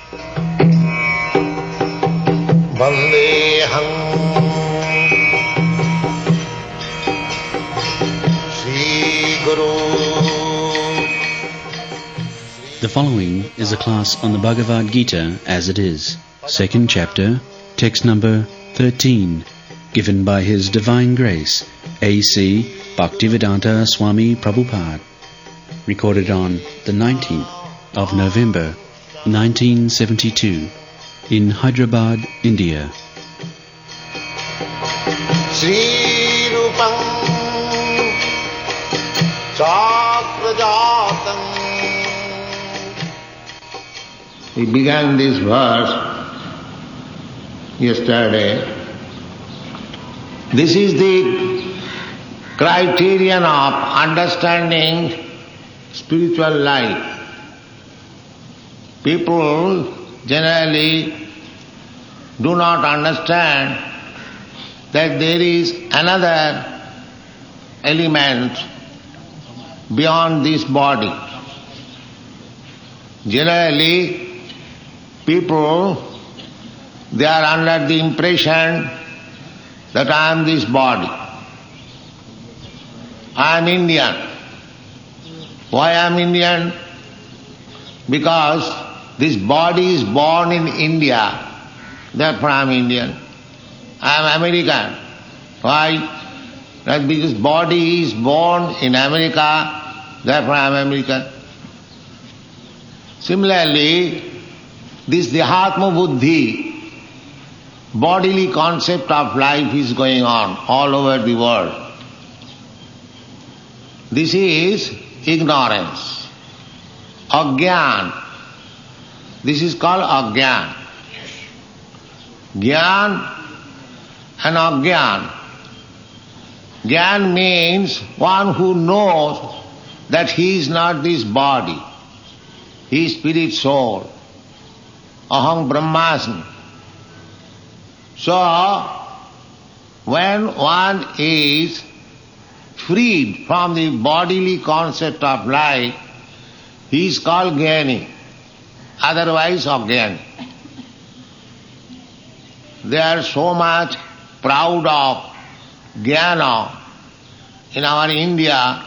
Vandeham Sri Guru. The following is a class on the Bhagavad Gita as it is, second chapter, text number 13, given by His Divine Grace, A.C. Bhaktivedanta Swami Prabhupada, recorded on the 19th of November, 1972, in Hyderabad, India. Sri Rupam Chakrajatam. We began this verse yesterday. This is the criterion of understanding spiritual life. People generally do not understand that there is another element beyond this body. Generally, people, they are under the impression that I am this body. I am Indian. Why I am Indian? Because this body is born in India, therefore I am Indian. I am American. Why? That because body is born in America, therefore I am American. Similarly, this Dehatma Buddhi, bodily concept of life is going on all over the world. This is ignorance, Agyan. This is called Agyan. Gyan and Agyan. Gyan means one who knows that he is not this body, he is spirit soul. Aham Brahmasmi. So, when one is freed from the bodily concept of life, he is called Jnani, otherwise Ajnani. They are so much proud of Jnana. In our India,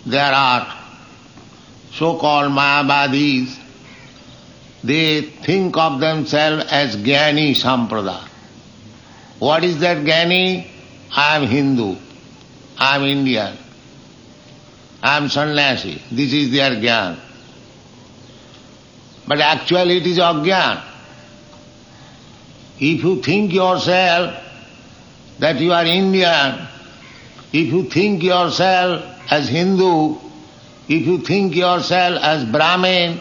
there are so-called Mayavadis. They think of themselves as Jnani Sampradaya. What is that Jnani? I am Hindu, I am Indian, I am sannyasi. This is their Jnana. But actually it is Ajnana. If you think yourself that you are Indian, if you think yourself as Hindu, if you think yourself as Brahmin,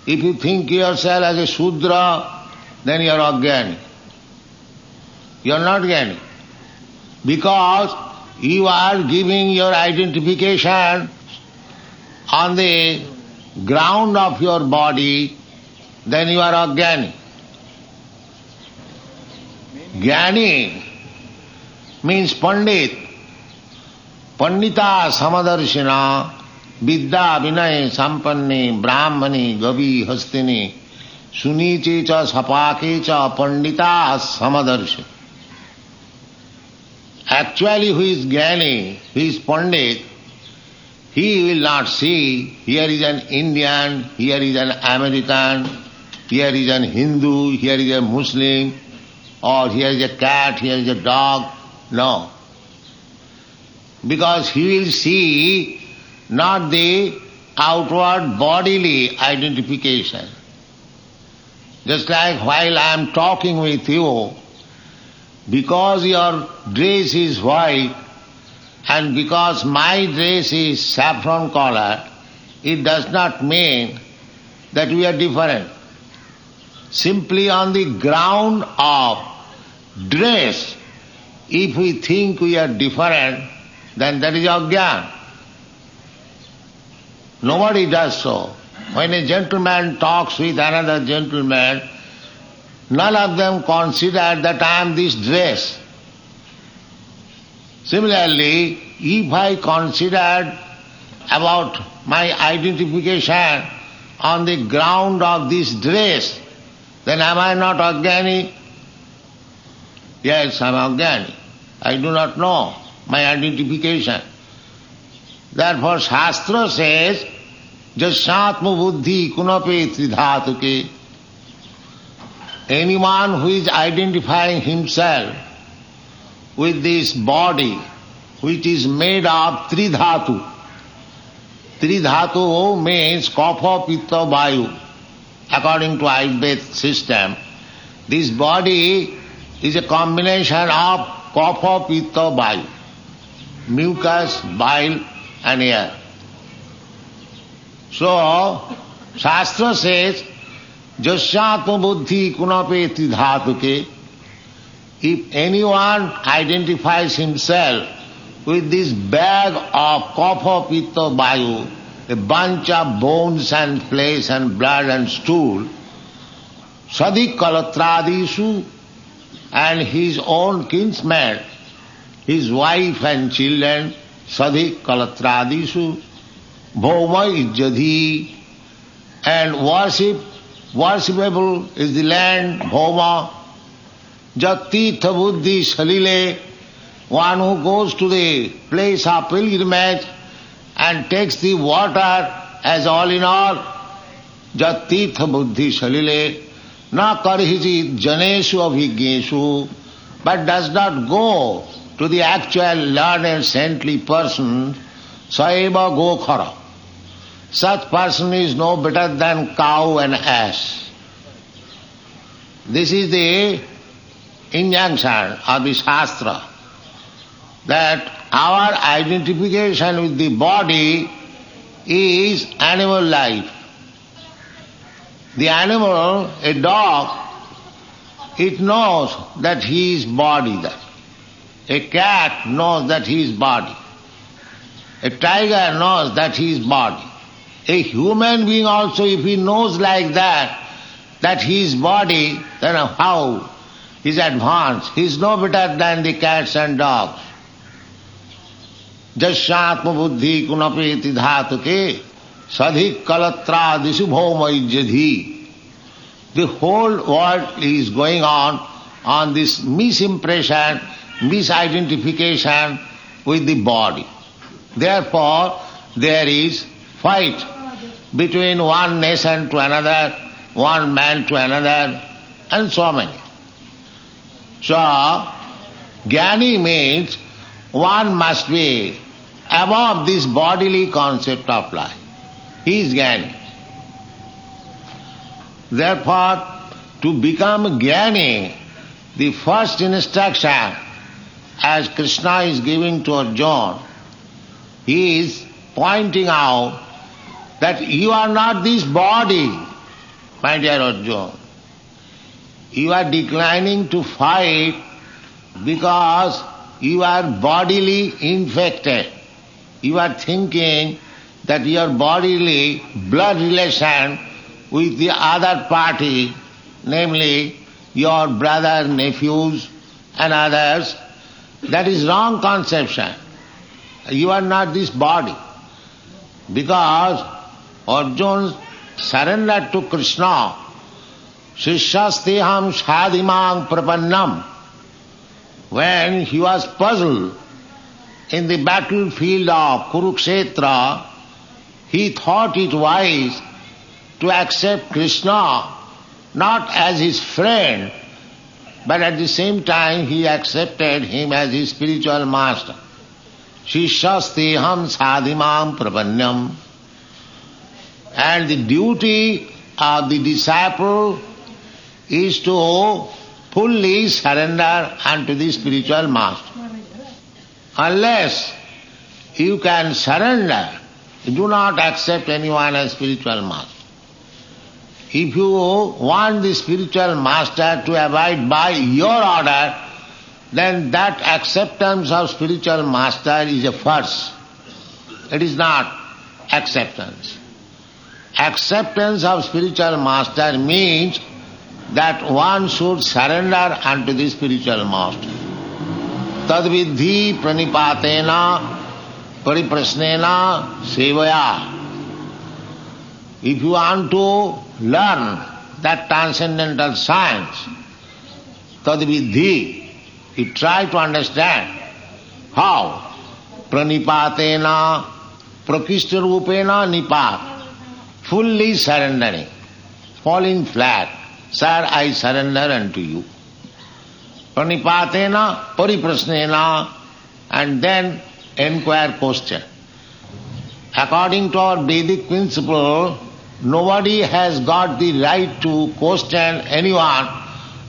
if you think yourself as a Shudra, then you are Ajnani. You are not Jnani. Because you are giving your identification on the ground of your body, then you are Ajnani. Jnani means Pandit. Pandita Samadarshina Vidya Vinay Sampanni Brahmani Gavi Hastini Suniche cha Sapake cha Pandita Samadarshi. Actually, who is Jnani, who is Pandit, he will not see here is an Indian, here is an American, here is an Hindu, here is a Muslim, or here is a cat, here is a dog. No. Because he will see not the outward bodily identification. Just like while I am talking with you, because your dress is white and because my dress is saffron color, it does not mean that we are different. Simply on the ground of dress, if we think we are different, then that is Ajnana. Nobody does so. When a gentleman talks with another gentleman, none of them consider that I am this dress. Similarly, if I considered about my identification on the ground of this dress, then am I not Ajnani? Yes, I am Ajnani. I do not know my identification. Therefore Shastra says, Jasyatma buddhi kunape tridhatuke. Anyone who is identifying himself with this body which is made of tridhatu. Tridhatu means kapha, pitta, vayu. According to Ayurvedic system, this body is a combination of kapha, pitta, vayu. Mucus, bile and air. So, Shastra says, Jasyatma buddhi kunape tridhatuke. If anyone identifies himself with this bag of kapha, pitta, vayu, a bunch of bones and flesh and blood and stool, sadhik kalatradisu, and his own kinsmen, his wife and children, sadhik kalatradisu, bhoma ijjadhi, and worshipable is the land, bhoma, jatitha buddhi salile, one who goes to the place of pilgrimage and takes the water as all in all, jatitha buddhi salile, na karhijit janeshu abhigneshu, but does not go to the actual learned saintly person, saeva gokhara. Such person is no better than cow and ass. This is the injunction of the Shastra, that our identification with the body is animal life. The animal, a dog, it knows that he is body. A cat knows that he is body. A tiger knows that he is body. A human being also, if he knows like that he is body, then how he is advanced? He is no better than the cats and dogs. Jasyatma buddhi kunapeti dhatuke sadhik kalatra disubhomaijjadhi. The whole world is going on this misimpression, misidentification with the body. Therefore, there is fight between one nation to another, one man to another, and so many. So, Jnani means one must be above this bodily concept of life. He is Jnani. Therefore, to become Jnani, the first instruction, as Krishna is giving to Arjuna, he is pointing out that you are not this body, my dear Arjuna. You are declining to fight because you are bodily infected. You are thinking that your bodily blood relation with the other party, namely your brother, nephews and others, that is wrong conception. You are not this body. Because Arjuna surrendered to Krishna, Shishyasteham sadhimang prapannam. When he was puzzled in the battlefield of Kurukshetra, he thought it wise to accept Krishna not as his friend, but at the same time he accepted him as his spiritual master. Shishyasteham sadhimam prapannam. And the duty of the disciple is to fully surrender unto the spiritual master. Unless you can surrender, do not accept anyone as spiritual master. If you want the spiritual master to abide by your order, then that acceptance of spiritual master is a farce. It is not acceptance. Acceptance of spiritual master means that one should surrender unto the spiritual master. Tadvidhi pranipatena pariprasnena sevaya. if you want to learn that transcendental science, tadviddhi, you try to understand how pranipatena prakishta rupena nipat, fully surrendering, falling flat. Sir, I surrender unto you. Pranipatena pariprasnena, and then inquire question. According to our Vedic principle, nobody has got the right to question anyone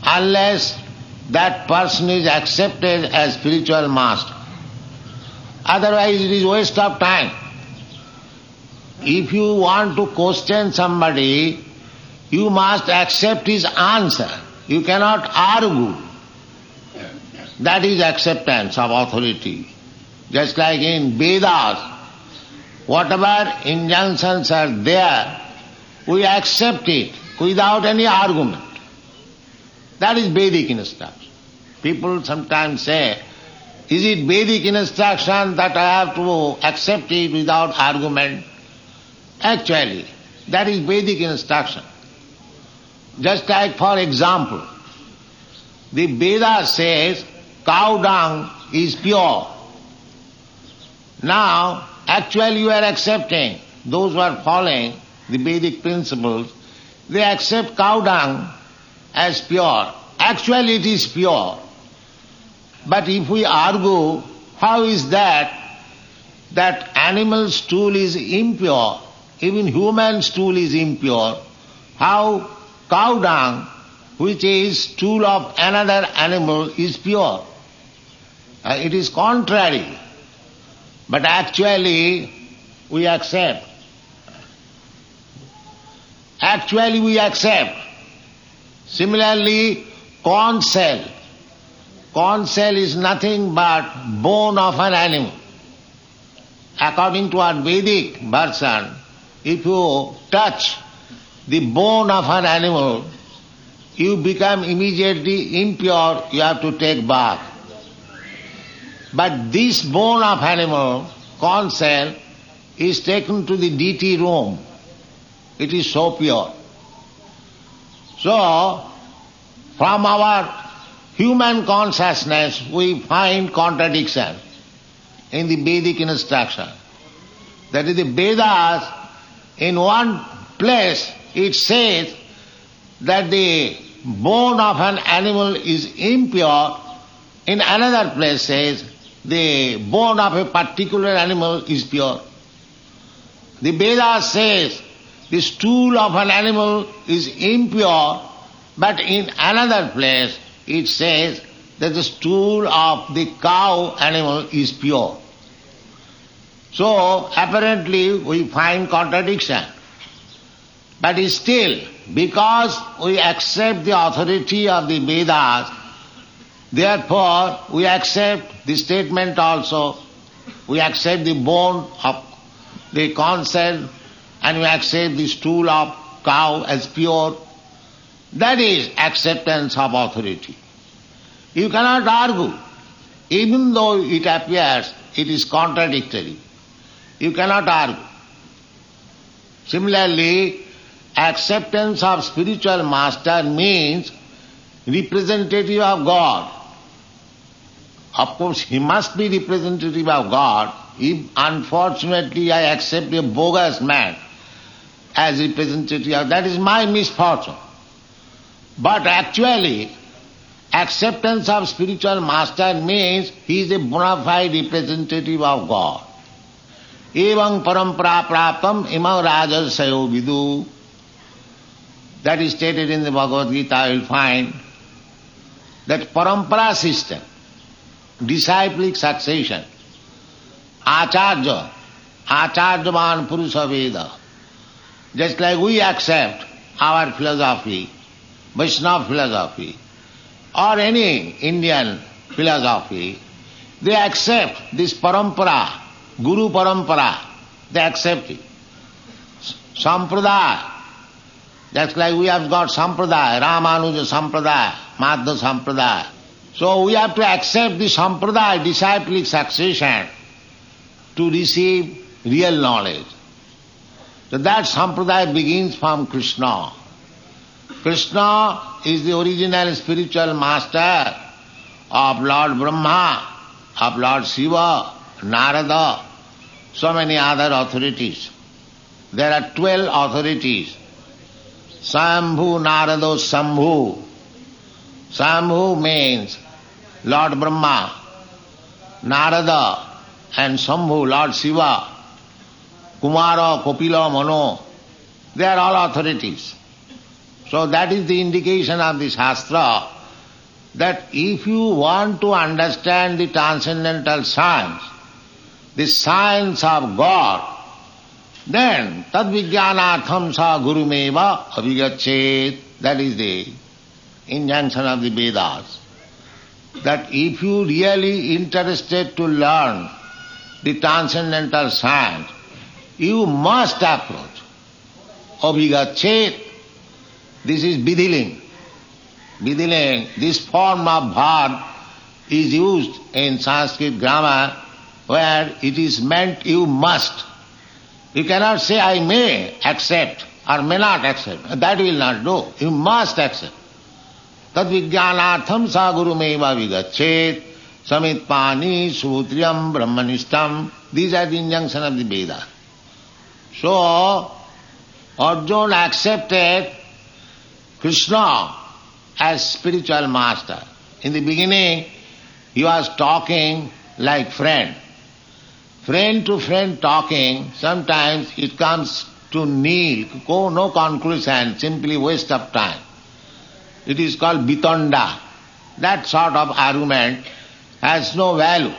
unless that person is accepted as spiritual master. Otherwise it is waste of time. If you want to question somebody, you must accept his answer. You cannot argue. That is acceptance of authority. Just like in Vedas, whatever injunctions are there, we accept it without any argument. That is Vedic instruction. People sometimes say, is it Vedic instruction that I have to accept it without argument? Actually, that is Vedic instruction. Just like, for example, the Veda says cow dung is pure. Now, actually you are accepting, those who are following the Vedic principles, they accept cow dung as pure. Actually it is pure. But if we argue, how is that animal stool is impure, even human stool is impure, how cow dung, which is stool of another animal, is pure? It is contrary. But actually we accept. Actually we accept. Similarly, corn shell. Corn shell is nothing but bone of an animal. According to our Vedic version, if you touch the bone of an animal, you become immediately impure, you have to take bath. But this bone of animal, corn shell, is taken to the deity room. It is so pure. So, from our human consciousness we find contradiction in the Vedic instruction. That is, the Vedas, in one place it says that the bone of an animal is impure, in another place says the bone of a particular animal is pure. The Vedas says the stool of an animal is impure, but in another place it says that the stool of the cow animal is pure. So apparently we find contradiction. But still, because we accept the authority of the Vedas, therefore we accept the statement also. We accept the bone of the corn shell and we accept the stool of cow as pure. That is acceptance of authority. You cannot argue, even though it appears it is contradictory. You cannot argue. Similarly, acceptance of spiritual master means representative of God. Of course, he must be representative of God. If unfortunately I accept a bogus man as representative, that is my misfortune. But actually, acceptance of spiritual master means he is a bona fide representative of God. Evam parampara praptam imam rajasayo vidu. That is stated in the Bhagavad Gita. You will find that parampara system, disciplic succession, acharya, acharyavan purusha veda. Just like we accept our philosophy, Vaishnava philosophy, or any Indian philosophy, they accept this parampara, Guru parampara, they accept it. Sampradaya, just like we have got Sampradaya, Ramanuja Sampradaya, Madhva Sampradaya. So we have to accept the Sampradaya, disciplic succession, to receive real knowledge. So that sampradaya begins from Krishna. Krishna is the original spiritual master of Lord Brahma, of Lord Shiva, Narada, so many other authorities. There are 12 authorities. Sambhu, Narada, Sambhu. Sambhu means Lord Brahma, Narada and Sambhu, Lord Shiva, Kumara, Kopila, Mano. They are all authorities. So that is the indication of the Shastra, that if you want to understand the transcendental science, the science of God, then tad vijnanatham sa gurumeva avigachet. That is the injunction of the Vedas. That if you really interested to learn the transcendental science, you must approach avigachet. This is vidhiling. Vidhiling, this form of verb is used in Sanskrit grammar where it is meant you must. You cannot say I may accept or may not accept. That will not do. You must accept. Tad vijnanatham sa gurumeva vigachet samitpani sutriyam brahmanistam. These are the injunctions of the Veda. So, Arjuna accepted Krishna as spiritual master. In the beginning, he was talking like friend. Friend to friend talking, sometimes it comes to nil, no conclusion, simply waste of time. It is called bitonda. That sort of argument has no value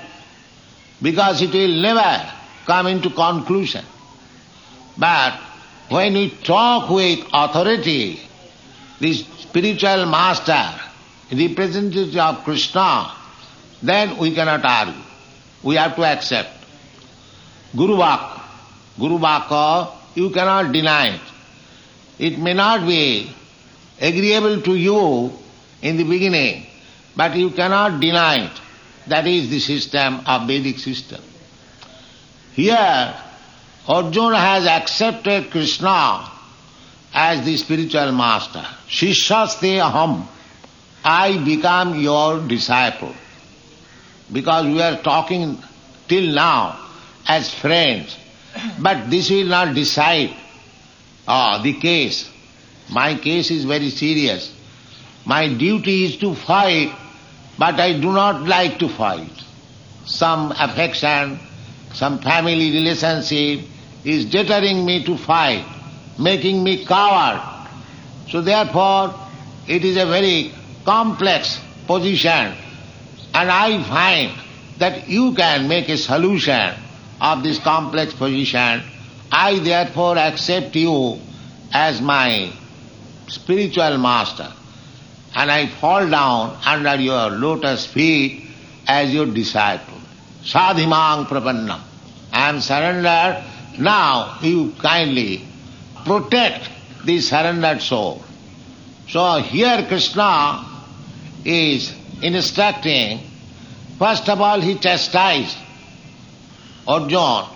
because it will never come into conclusion. But when we talk with authority, the spiritual master, representative of Krishna, then we cannot argue. We have to accept. Guru Vaka, you cannot deny it. It may not be agreeable to you in the beginning, but you cannot deny it. That is the system of Vedic system. Here, Arjuna has accepted Krishna as the spiritual master. Shishyaste aham. I become your disciple. Because we are talking till now as friends. But this will not decide the case. My case is very serious. My duty is to fight, but I do not like to fight. Some affection, some family relationship is deterring me to fight, making me coward. So therefore, it is a very complex position, and I find that you can make a solution of this complex position. I therefore accept you as my spiritual master, and I fall down under your lotus feet as your disciple. Sadhimang prapannam. I am surrendered. Now you kindly protect the surrendered soul. So here Krishna is instructing. First of all, he chastised Arjuna.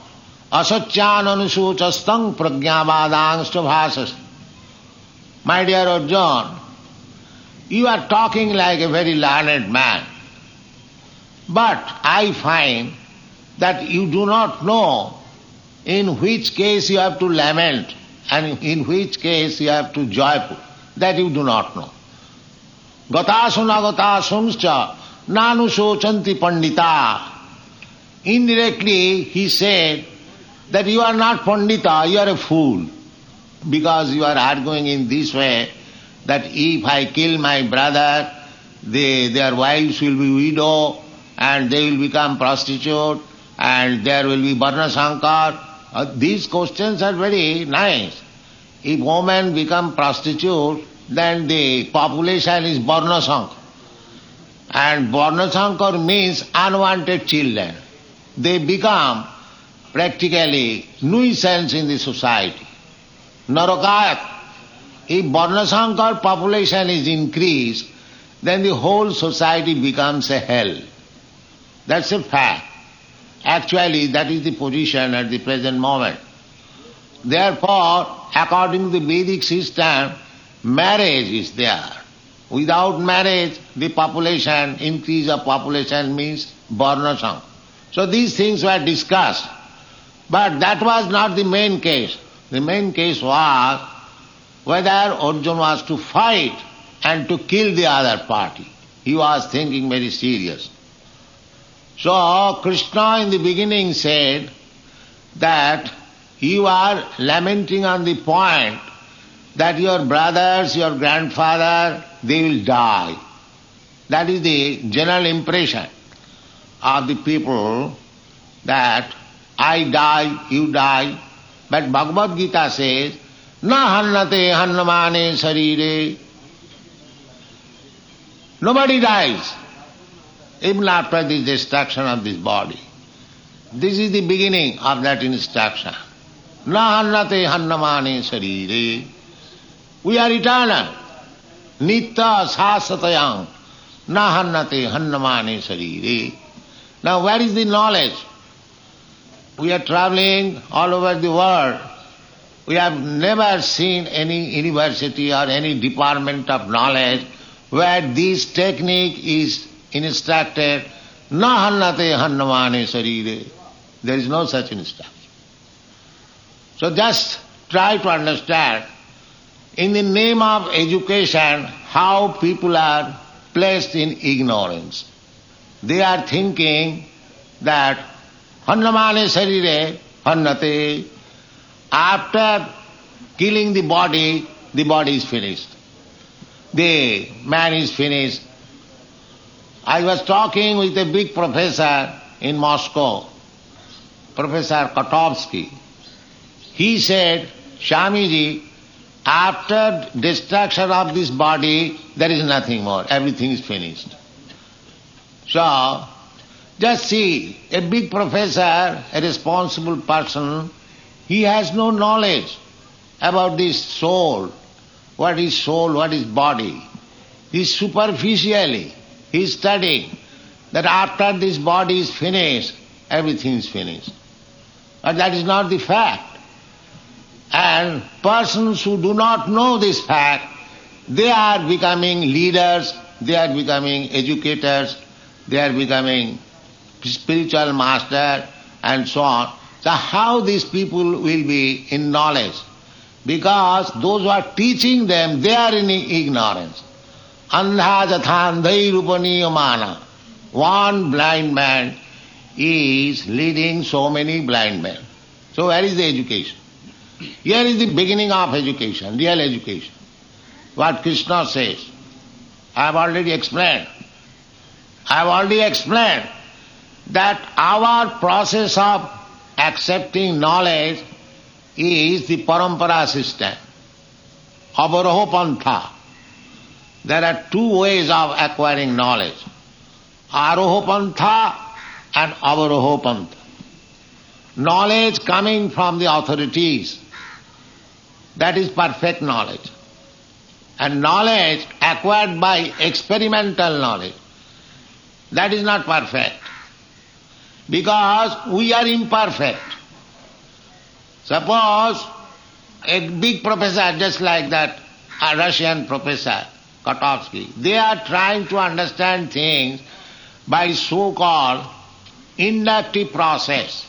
Asatyan anusuchastang pragyavadangsta bhasas. My dear Arjuna, you are talking like a very learned man. But I find that you do not know in which case you have to lament and in which case you have to joyful. That you do not know. Gatasuna gatasumscha nanusochanti pandita. Indirectly he said that you are not pandita, you are a fool. Because you are arguing in this way that if I kill my brother, their wives will be widow and they will become prostitute and there will be Varnasankar. These questions are very nice. If women become prostitute, then the population is Varnasankar. And Varnasankar means unwanted children. They become practically nuisance in the society. Narakayat. If Varnasankar population is increased, then the whole society becomes a hell. That's a fact. Actually, that is the position at the present moment. Therefore, according to the Vedic system, marriage is there. Without marriage, the population, increase of population means varnasam. So these things were discussed. But that was not the main case. The main case was whether Arjuna was to fight and to kill the other party. He was thinking very serious. So Krishna in the beginning said that you are lamenting on the point that your brothers, your grandfather, they will die. That is the general impression of the people that I die, you die. But Bhagavad Gita says, Na hannate hannamane sarire. Nobody dies, even after the destruction of this body. This is the beginning of that instruction. Na hannate hannamane sarire. We are eternal. Nitya sasatayam. Na hannate hannamane sarire. Now where is the knowledge? We are traveling all over the world. We have never seen any university or any department of knowledge where this technique is instructed. Na hannate hannamane sarire. There is no such instruction. So just try to understand, in the name of education, how people are placed in ignorance. They are thinking that hannamane sarire hannate. After killing the body is finished. The man is finished. I was talking with a big professor in Moscow, Professor Kotovsky. He said, Swamiji, after destruction of this body, there is nothing more. Everything is finished. So, just see, a big professor, a responsible person, he has no knowledge about this soul, what is body. He is superficially, he is studying that after this body is finished, everything is finished. But that is not the fact. And persons who do not know this fact, they are becoming leaders, they are becoming educators, they are becoming spiritual master and so on. So how these people will be in knowledge? Because those who are teaching them, they are in ignorance. Andha jathandhai rupaniyamana. One blind man is leading so many blind men. So where is the education? Here is the beginning of education, real education. What Krishna says, I have already explained. That our process of accepting knowledge is the parampara system, avaroho pantha. There are two ways of acquiring knowledge, aroho pantha and avaroho pantha. Knowledge coming from the authorities, that is perfect knowledge. And knowledge acquired by experimental knowledge, that is not perfect. Because we are imperfect. Suppose a big professor, just like that, a Russian professor, Kotovsky, they are trying to understand things by so-called inductive process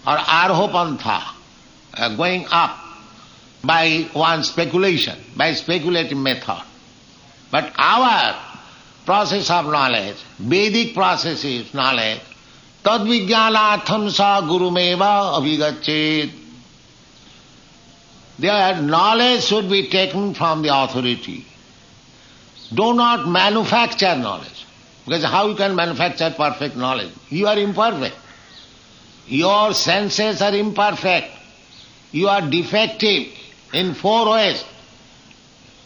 or arhopantha, going up by one speculation, by speculative method. But our process of knowledge, Vedic process is knowledge, tad vijnanatham sa gurumeva avigachet. Their knowledge should be taken from the authority. Do not manufacture knowledge. Because how you can manufacture perfect knowledge? You are imperfect. Your senses are imperfect. You are defective in 4 ways.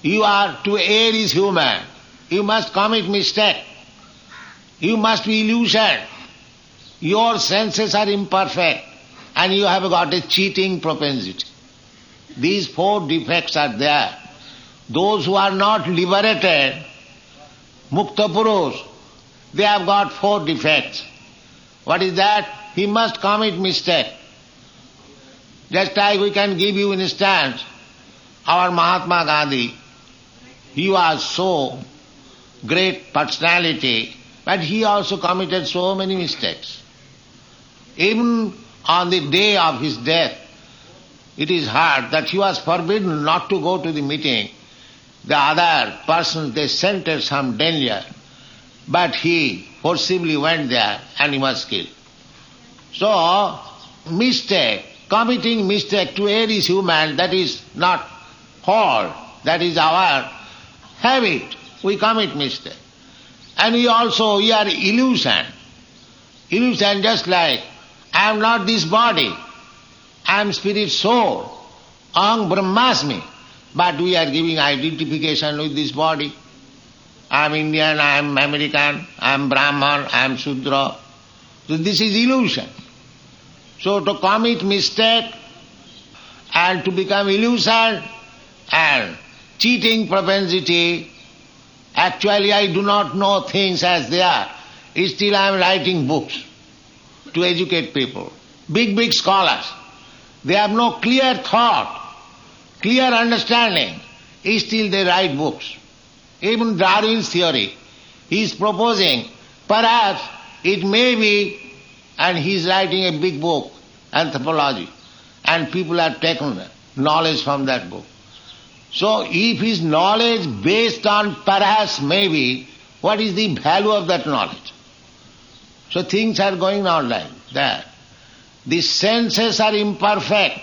You are, to err is human. You must commit mistake. You must be illusioned. Your senses are imperfect and you have got a cheating propensity. These 4 defects are there. Those who are not liberated, Mukta Purush, they have got 4 defects. What is that? He must commit mistake. Just like we can give you an instance, our Mahatma Gandhi, he was so great personality, but he also committed so many mistakes. Even on the day of his death, it is heard that he was forbidden not to go to the meeting. The other persons, they scented some danger, but he forcibly went there and he was killed. So, mistake, committing mistake to err is human, that is not fault, that is our habit. We commit mistake. And we are illusion. Illusion just like, I am not this body, I am spirit soul, aham brahmasmi, but we are giving identification with this body. I am Indian, I am American, I am Brahman, I am Shudra. So this is illusion. So to commit mistake and to become illusion and cheating propensity, actually I do not know things as they are. Still I am writing books to educate people. Big scholars. They have no clear thought, clear understanding. Still they write books. Even Darwin's theory, he is proposing, perhaps it may be, and he is writing a big book, anthropology, and people have taken knowledge from that book. So if his knowledge based on perhaps maybe, what is the value of that knowledge? So things are going on like that. The senses are imperfect.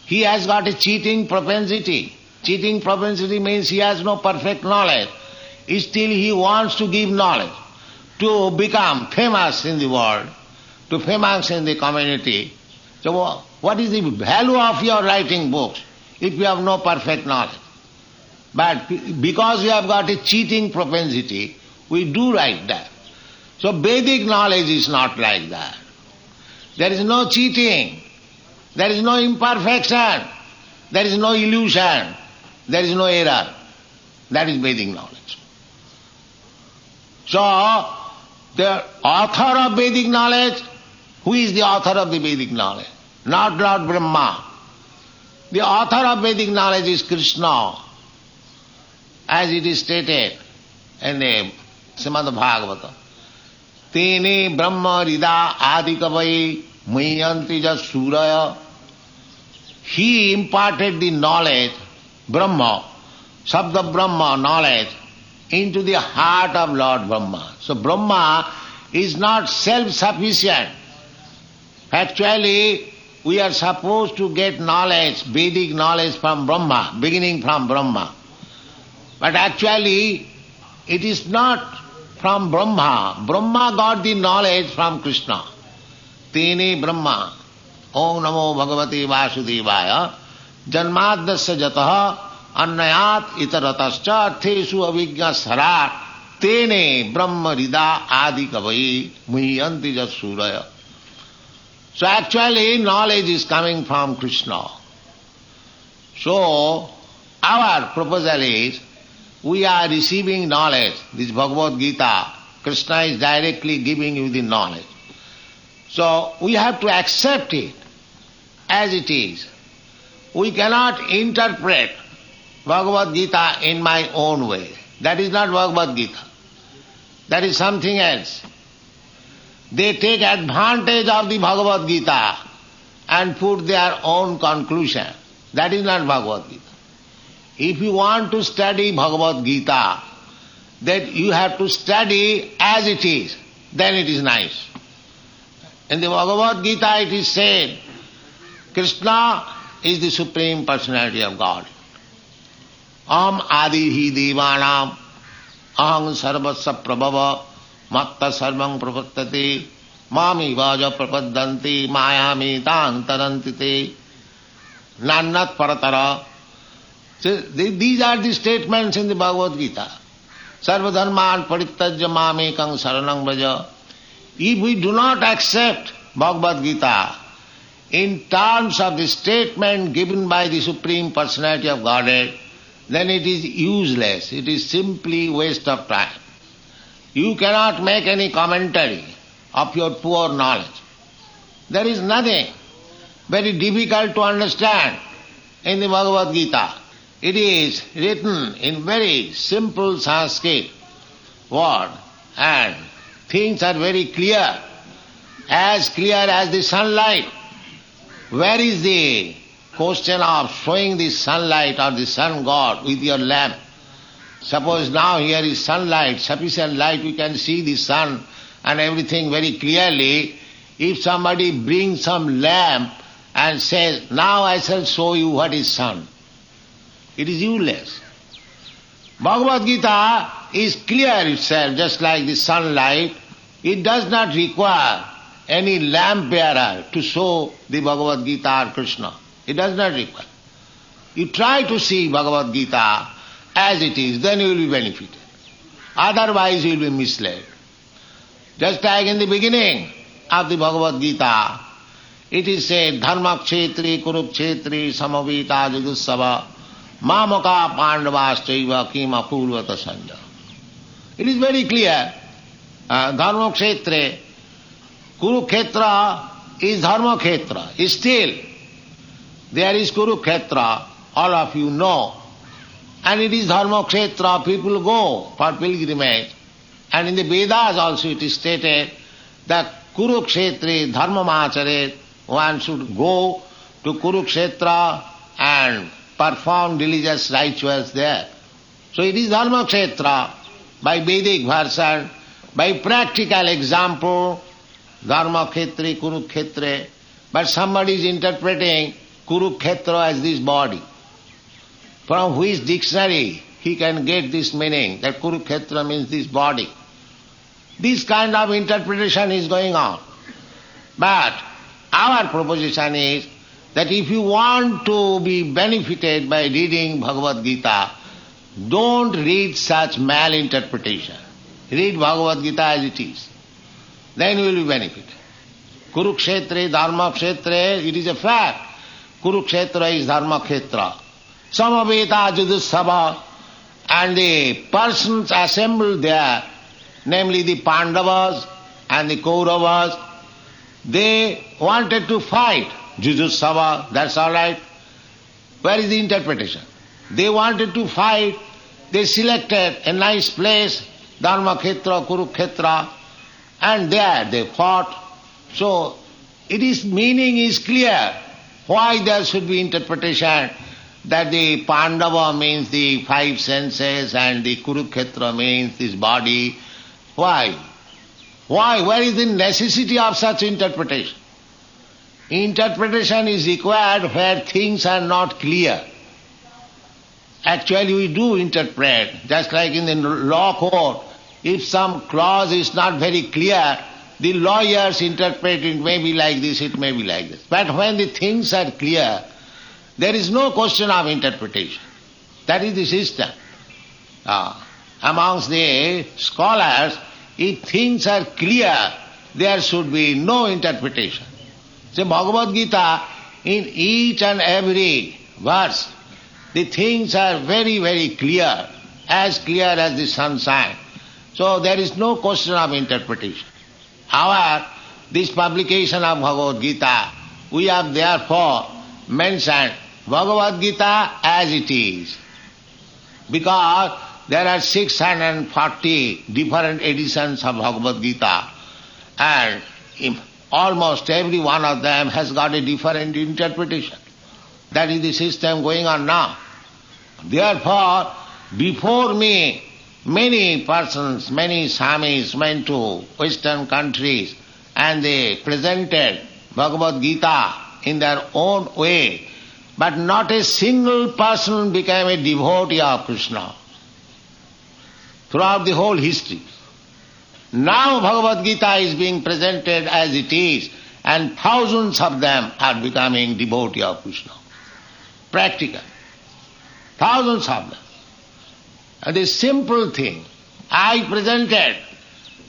He has got a cheating propensity. Cheating propensity means he has no perfect knowledge. Still he wants to give knowledge, to become famous in the world, to famous in the community. So what is the value of your writing books if you have no perfect knowledge? But because we have got a cheating propensity, we do write that. So Vedic knowledge is not like that. There is no cheating, there is no imperfection, there is no illusion, there is no error. That is Vedic knowledge. So, the author of Vedic knowledge, who is the author of the Vedic knowledge? Not Lord Brahma. The author of Vedic knowledge is Krishna, as it is stated in the Srimad Bhagavata. Tene Brahma Rida Adikavai Mayanti Suraya. He imparted the knowledge, Brahma, Sabda Brahma knowledge, into the heart of Lord Brahma. So Brahma is not self-sufficient. Actually, we are supposed to get knowledge, Vedic knowledge from Brahma, beginning from Brahma. But actually, it is not from Brahma. Brahma got the knowledge from Krishna. Tene Brahma, Om Namo Bhagavate Vasudevaya, Janmadasya Jataha, Annayat Itaratascha, Arthesu Avijña Sarat, Tene Brahma Rida Adi Kavai, Muhyanti Jasuraya. So actually knowledge is coming from Krishna. So our proposal is, we are receiving knowledge, this Bhagavad Gita, Krishna is directly giving you the knowledge. So we have to accept it as it is. We cannot interpret Bhagavad Gita in my own way. That is not Bhagavad Gita. That is something else. They take advantage of the Bhagavad Gita and put their own conclusion. That is not Bhagavad Gita. If you want to study Bhagavad Gita, then you have to study as it is. Then it is nice. In the Bhagavad Gita it is said, Krishna is the Supreme Personality of God. Aham adihi devanam, aham sarvasya prabhava, matta sarvam prapattati, mami vaja prapaddanti, mayami tang tarantite, nannat paratara. So these are the statements in the Bhagavad Gita. Sarvadharman parittajya mamekang saranang vraja. If we do not accept Bhagavad Gita in terms of the statement given by the Supreme Personality of Godhead, then it is useless. It is simply waste of time. You cannot make any commentary of your poor knowledge. There is nothing. very difficult to understand in the Bhagavad Gita. It is written in very simple Sanskrit word and things are very clear as the sunlight. Where is the question of showing the sunlight or the sun god with your lamp? Suppose now here is sunlight, sufficient light, we can see the sun and everything very clearly. If somebody brings some lamp and says, now I shall show you what is sun, it is useless. Bhagavad Gita is clear itself, just like the sunlight. It does not require any lamp bearer to show the Bhagavad Gita or Krishna. It does not require. You try to see Bhagavad Gita as it is, then you will be benefited. Otherwise you will be misled. Just like in the beginning of the Bhagavad Gita, it is said, Dharma kshetri kurukshetri samavita judussava mamaka pandavaschaiva kim apurvata sanja. It is very clear. Dharma kshetre, Kurukshetra is Dharma Kshetra. Still, there is Kurukshetra, all of you know. And it is Dharma Kshetra, people go for pilgrimage. And in the Vedas also it is stated that Kurukshetri Dharma Macharet, one should go to Kurukshetra and perform religious rituals there. So it is Dharma Kshetra by Vedic version, by practical example, Dharma Khetri, Kurukshetre, but somebody is interpreting Kurukshetra as this body. From which dictionary he can get this meaning, that Kurukshetra means this body. This kind of interpretation is going on. But our proposition is that if you want to be benefited by reading Bhagavad Gita, don't read such malinterpretation. Read Bhagavad Gita as it is. Then you will be benefited. Kurukshetra, Dharma Kshetra, it is a fact. Kurukshetra is Dharma Kshetra. Samaveta Judussava, and the persons assembled there, namely the Pandavas and the Kauravas, they wanted to fight. Judussava, that's all right. Where is the interpretation? They wanted to fight, they selected a nice place, Dharma Kshetra, Kurukshetra, and there they fought. So, meaning is clear. Why there should be interpretation that the Pandava means the five senses and the Kurukshetra means this body? Why? Why? Where is the necessity of such interpretation? Interpretation is required where things are not clear. Actually we do interpret, just like in the law court. If some clause is not very clear, the lawyers interpret it may be like this, it may be like this. But when the things are clear, there is no question of interpretation. That is the system. Amongst the scholars, if things are clear, there should be no interpretation. So Bhagavad Gita, in each and every verse, the things are very, very clear as the sunshine. So there is no question of interpretation. However, this publication of Bhagavad Gita, we have therefore mentioned Bhagavad Gita as it is. Because there are 640 different editions of Bhagavad Gita, and almost every one of them has got a different interpretation. That is the system going on now. Therefore, before me, many persons, many Swamis went to Western countries and they presented Bhagavad Gita in their own way, but not a single person became a devotee of Krishna throughout the whole history. Now Bhagavad Gita is being presented as it is, and thousands of them are becoming devotee of Krishna. Practical. Thousands of them. And the simple thing, I presented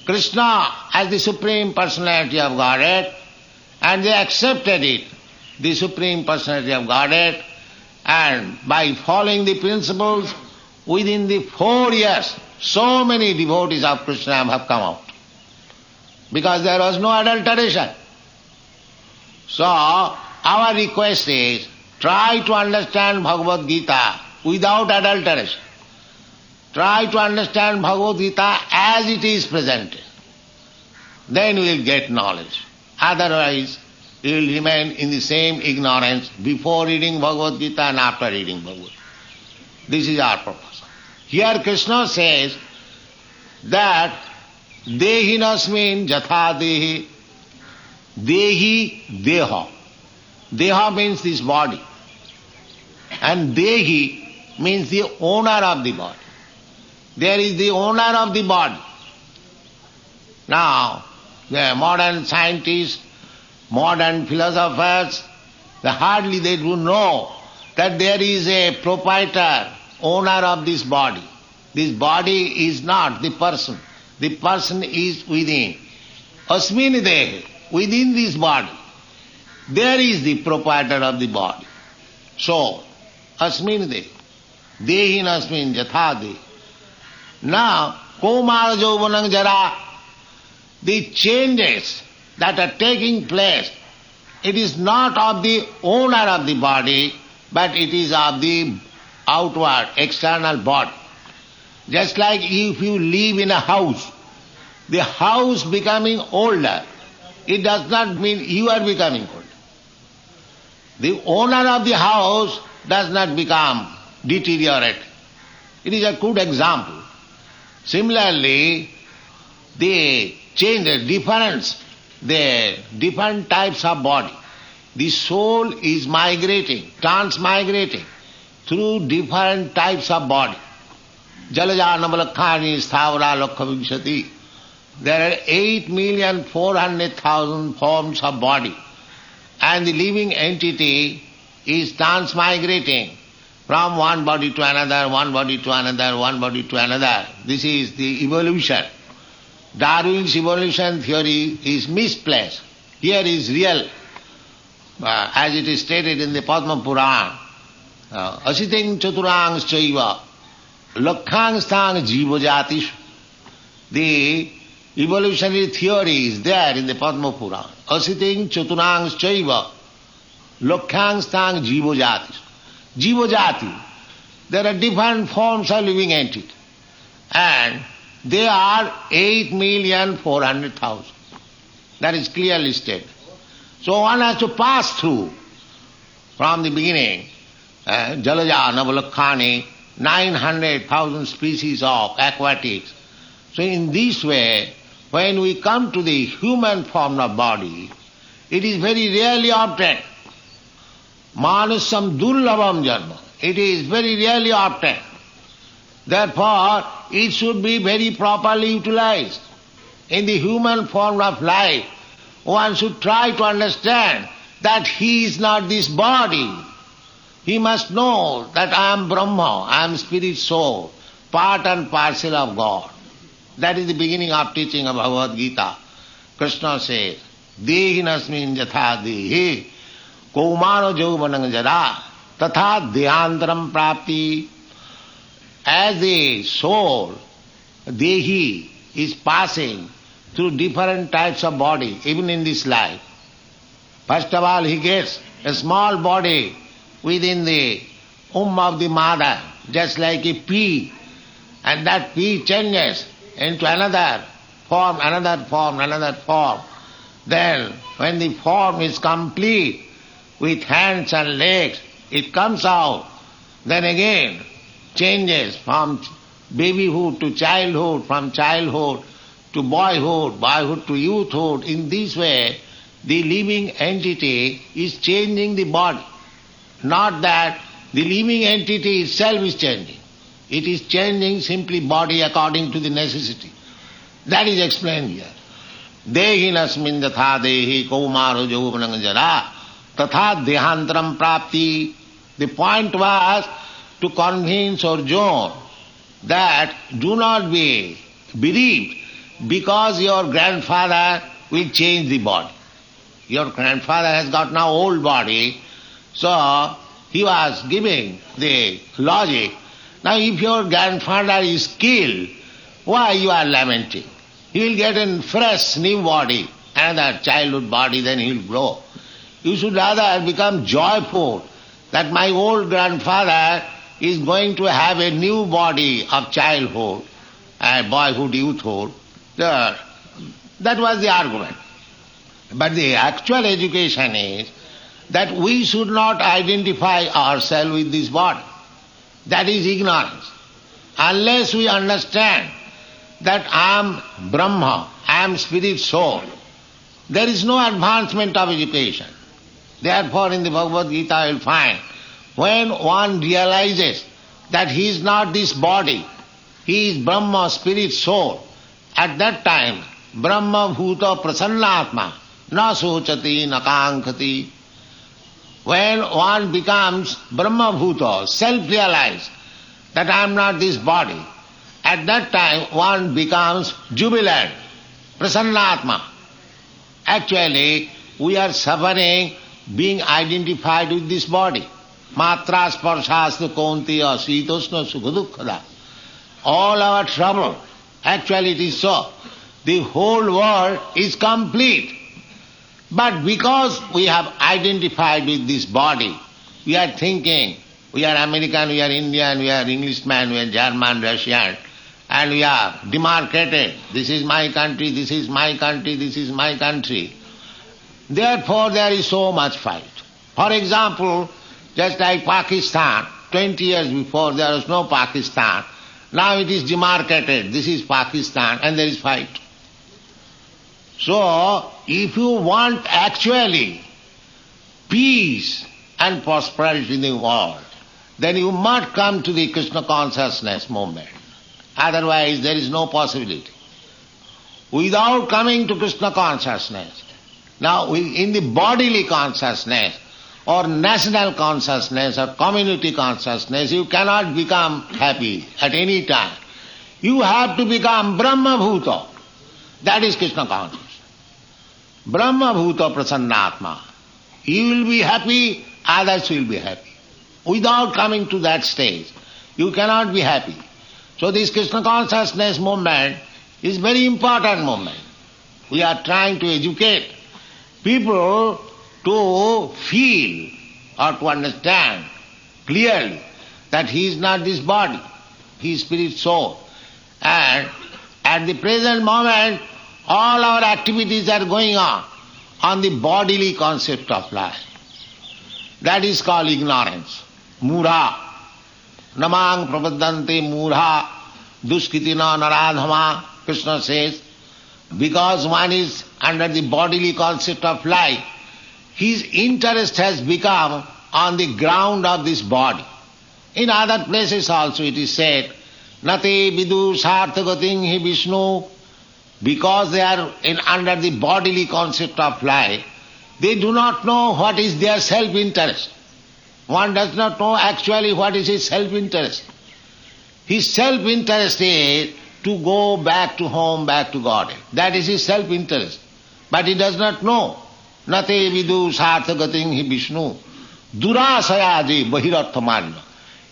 Krishna as the Supreme Personality of Godhead, and they accepted it, the Supreme Personality of Godhead, and by following the principles, within the 4 years, so many devotees of Krishna have come out. Because there was no adulteration. So, our request is, try to understand Bhagavad Gita without adulteration. Try to understand Bhagavad Gita as it is presented. Then you will get knowledge. Otherwise, you will remain in the same ignorance before reading Bhagavad Gita and after reading Bhagavad Gita. This is our purpose. Here Krishna says that Dehinasmin jatha dehi. Dehi deha. Deha means this body. And Dehi means the owner of the body. There is the owner of the body. Now, the modern scientists, modern philosophers, hardly they do know that there is a proprietor, owner of this body. This body is not the person. The person is within. Asmin dehe, within this body. There is the proprietor of the body. So, asmin dehe, dehin asmin jatha dehi. Now, Kaumara Jauvanam Jara, the changes that are taking place, it is not of the owner of the body, but it is of the outward, external body. Just like if you live in a house, the house becoming older, it does not mean you are becoming older. The owner of the house does not become deteriorated. It is a good example. Similarly, the changes, the different types of body. The soul is migrating, transmigrating through different types of body. Jalaja Namalakhani Sthavara Lokhavimshati. There are 8,400,000 forms of body. And the living entity is transmigrating from one body to another, one body to another, one body to another. This is the evolution. Darwin's evolution theory is misplaced. Here is real. As it is stated in the Padma Purana, Asiting Chaturang Chaiva, Lakhang Stang Jiva Jatishu. The evolutionary theory is there in the Padma Purana. Asiting Chaturang Chaiva, Lakhang Stang Jiva Jatishu. Jiva Jati, there are different forms of living entity. And they are 8,400,000. That is clearly stated. So one has to pass through from the beginning, Jalaja, Navalakhani, 900,000 species of aquatics. So in this way, when we come to the human form of body, it is very rarely obtained. Manusam durlabam janma. It is very rarely obtained. Therefore, it should be very properly utilized. In the human form of life, one should try to understand that he is not this body. He must know that I am Brahma, I am spirit soul, part and parcel of God. That is the beginning of teaching of Bhagavad Gita. Krishna says, Dehinasmin jatha dehi, Kaumaro Jauvanam Jara, tatha dehantaram prapti. As a soul, Dehi is passing through different types of body, even in this life. First of all, he gets a small body within the womb of the mother, just like a pea, and that pea changes into another form, another form, another form. Then, when the form is complete, with hands and legs, it comes out. Then again, changes from babyhood to childhood, from childhood to boyhood, boyhood to youthhood. In this way, the living entity is changing the body. Not that the living entity itself is changing. It is changing simply body according to the necessity. That is explained here. Dehinasmin jatha dehi kaumaro jauvanam jara tatha dehantaram prapti. The point was to convince Arjuna that do not be bereaved because your grandfather will change the body. Your grandfather has got now old body, so he was giving the logic. Now if your grandfather is killed, why you are lamenting? He will get a fresh new body, another childhood body, then he will grow. You should rather become joyful that my old grandfather is going to have a new body of childhood, boyhood, youthhood. That was the argument. But the actual education is that we should not identify ourselves with this body. That is ignorance. Unless we understand that I am Brahma, I am spirit soul, there is no advancement of education. Therefore in the Bhagavad Gita you will find, when one realizes that he is not this body, he is Brahma, spirit soul, at that time Brahma bhuta prasannatma na sochati na kankhati. When one becomes Brahma bhuta, self-realized that I am not this body, at that time one becomes jubilant, prasannatma. Actually, we are suffering being identified with this body. Matra sparshasya kaunteya sitosna sukhadukkada. All our trouble, actually it is so. The whole world is complete. But because we have identified with this body, we are thinking, we are American, we are Indian, we are Englishman, we are German, Russian, and we are demarcated. This is my country, this is my country, this is my country. Therefore there is so much fight. For example, just like Pakistan, 20 years before there was no Pakistan. Now it is demarcated, this is Pakistan, and there is fight. So, if you want actually peace and prosperity in the world, then you must come to the Krishna consciousness movement. Otherwise there is no possibility. Without coming to Krishna consciousness, now in the bodily consciousness or national consciousness or community consciousness, you cannot become happy at any time. You have to become Brahma bhuta. That is Krishna consciousness. Brahma bhuta prasannatma. You will be happy, others will be happy. Without coming to that stage, you cannot be happy. So this Krishna consciousness movement is very important movement. We are trying to educate people to feel or to understand clearly that he is not this body, he is spirit soul. And at the present moment, all our activities are going on the bodily concept of life. That is called ignorance. Mura. Namang prapadante mura duskitina naradhama. Krishna says, because one is under the bodily concept of life, his interest has become on the ground of this body. In other places also it is said, Nate vidu sarthagating hi Vishnu. Because they are under the bodily concept of life, they do not know what is their self-interest. One does not know actually what is his self-interest. His self-interest is to go back to home, back to God. That is his self-interest. But he does not know. Nate vidu sarthagating hi Vishnu. Durasayaji bahirarthamanya.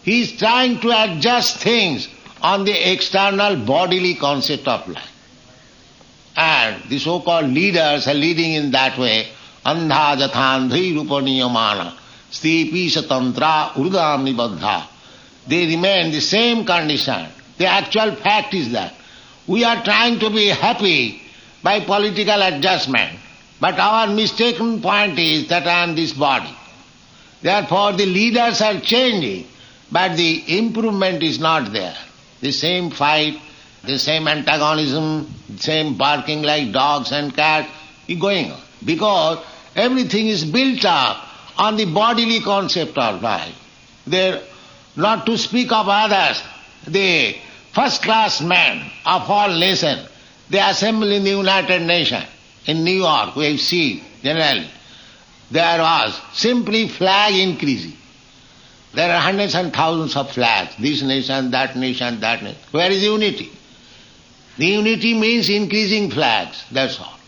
He is trying to adjust things on the external bodily concept of life. And the so-called leaders are leading in that way. Andha jathandhi rupaniyamana stipi satantra urdam nibaddha. They remain the same condition. The actual fact is that we are trying to be happy by political adjustment. But our mistaken point is that I am this body. Therefore the leaders are changing, but the improvement is not there. The same fight, the same antagonism, same barking like dogs and cats is going on. Because everything is built up on the bodily concept of life. Not to speak of others, the first-class men of all nations, they assemble in the United Nations. In New York, we have seen generally, there was simply flag increasing. There are hundreds and thousands of flags, this nation, that nation, that nation. Where is unity? The unity means increasing flags, that's all.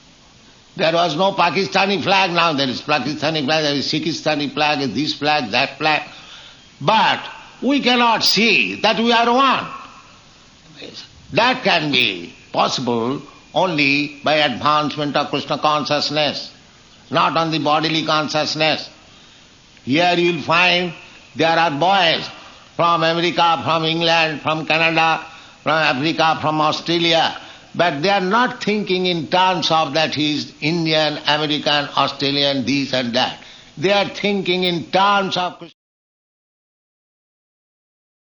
There was no Pakistani flag, now there is Pakistani flag, there is Sikhistani flag, this flag, that flag. But we cannot see that we are one. That can be possible only by advancement of Krishna consciousness. not on the bodily consciousness. Here you will find there are boys from America, from England, from Canada, from Africa, from Australia, but they are not thinking in terms of that he is Indian, American, Australian, this and that. They are thinking in terms of